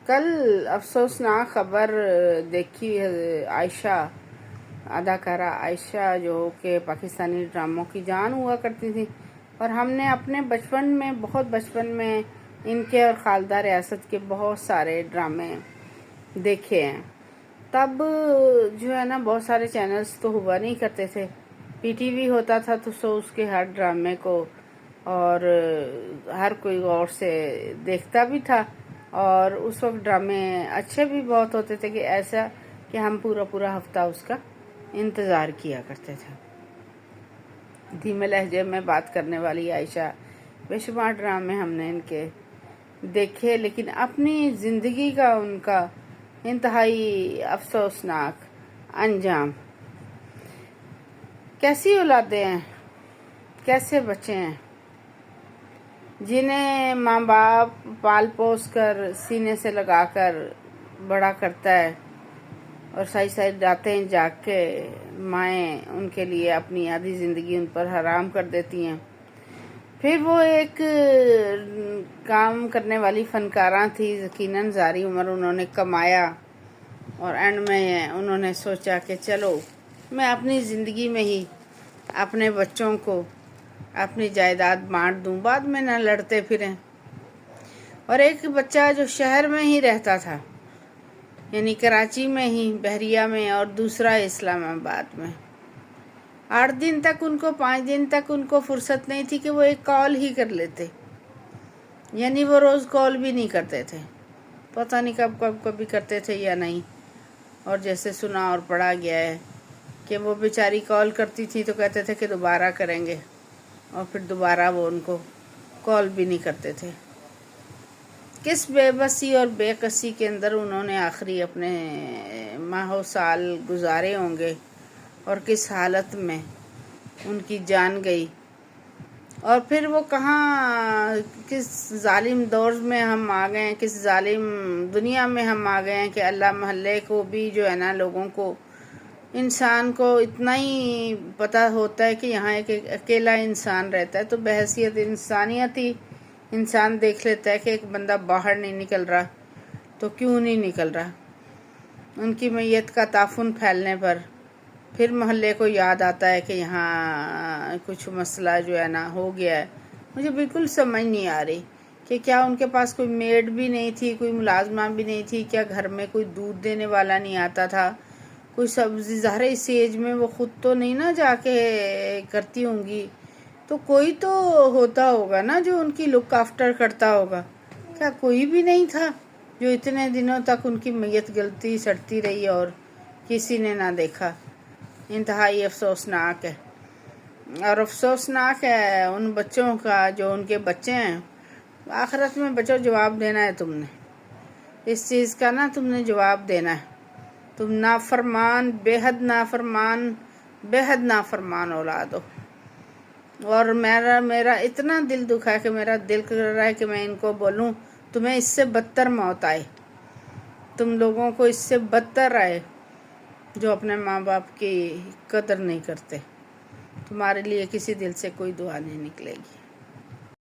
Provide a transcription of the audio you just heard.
کل افسوسناک خبر دیکھی عائشہ، اداکارہ عائشہ جو کہ پاکستانی ڈراموں کی جان ہوا کرتی تھی، اور ہم نے اپنے بہت بچپن میں ان کے اور خالدہ ریاست کے بہت سارے ڈرامے دیکھے ہیں۔ تب جو ہے نا بہت سارے چینلز تو ہوا نہیں کرتے تھے، پی ٹی وی ہوتا تھا تو اس کے ہر ڈرامے کو اور ہر کوئی غور سے دیکھتا بھی تھا، اور اس وقت ڈرامے اچھے بھی بہت ہوتے تھے کہ ایسا کہ ہم پورا ہفتہ اس کا انتظار کیا کرتے تھے۔ دھیمے لہجے میں بات کرنے والی عائشہ، بے شمار ڈرامے ہم نے ان کے دیکھے، لیکن اپنی زندگی کا ان کا انتہائی افسوسناک انجام۔ کیسی اولادیں ہیں، کیسے بچے ہیں جنہیں ماں باپ پال پوس کر سینے سے لگا کر بڑا کرتا ہے، اور ساری راتیں جاگ کے مائیں ان کے لیے اپنی آدھی زندگی ان پر حرام کر دیتی ہیں۔ پھر وہ ایک کام کرنے والی فنکارہ تھی، یقیناً ساری عمر انہوں نے کمایا، اور اینڈ میں انہوں نے سوچا کہ چلو میں اپنی زندگی میں ہی اپنے بچوں کو اپنی جائیداد بانٹ دوں، بعد میں نہ لڑتے پھریں۔ اور ایک بچہ جو شہر میں ہی رہتا تھا، یعنی کراچی میں ہی، بحریہ میں، اور دوسرا اسلام آباد میں، 5 دن تک ان کو فرصت نہیں تھی کہ وہ ایک کال ہی کر لیتے، یعنی وہ روز کال بھی نہیں کرتے تھے، پتہ نہیں کب کبھی کرتے تھے یا نہیں۔ اور جیسے سنا اور پڑھا گیا ہے کہ وہ بیچاری کال کرتی تھی تو کہتے تھے کہ دوبارہ کریں گے، اور پھر دوبارہ وہ ان کو کال بھی نہیں کرتے تھے۔ کس بے بسی اور بے کسی کے اندر انہوں نے آخری اپنے ماہ و سال گزارے ہوں گے، اور کس حالت میں ان کی جان گئی، اور پھر وہ کس ظالم دور میں ہم آ گئے ہیں، کس ظالم دنیا میں ہم آ گئے ہیں کہ اللہ محلے کو بھی جو ہے نا، لوگوں کو، انسان کو اتنا ہی پتہ ہوتا ہے کہ یہاں ایک اکیلا انسان رہتا ہے، تو بحیثیت انسانیت ہی انسان دیکھ لیتا ہے کہ ایک بندہ باہر نہیں نکل رہا تو کیوں نہیں نکل رہا۔ ان کی میت کا تعفن پھیلنے پر پھر محلے کو یاد آتا ہے کہ یہاں کچھ مسئلہ جو ہے نا ہو گیا ہے۔ مجھے بالکل سمجھ نہیں آ رہی کہ کیا ان کے پاس کوئی میڈ بھی نہیں تھی، کوئی ملازمہ بھی نہیں تھی، کیا گھر میں کوئی دودھ دینے والا نہیں آتا تھا، کوئی سبزی، ظاہر اس ایج میں وہ خود تو نہیں نا جا کے کرتی ہوں گی، تو کوئی تو ہوتا ہوگا نا جو ان کی لک آفٹر کرتا ہوگا۔ کیا کوئی بھی نہیں تھا جو اتنے دنوں تک ان کی میت گلتی سڑتی رہی اور کسی نے نہ دیکھا؟ انتہائی افسوسناک ہے، اور افسوسناک ہے ان بچوں کا جو ان کے بچے ہیں۔ آخرت میں بچوں جواب دینا ہے تم نے اس چیز کا، نا تم نے جواب دینا ہے۔ تم نافرمان، بے حد نافرمان اولاد ہو، اور میرا اتنا دل دکھا ہے کہ میرا دل کر رہا ہے کہ میں ان کو بولوں تمہیں اس سے بدتر موت آئے، تم لوگوں کو اس سے بدتر آئے جو اپنے ماں باپ کی قدر نہیں کرتے، تمہارے لیے کسی دل سے کوئی دعا نہیں نکلے گی۔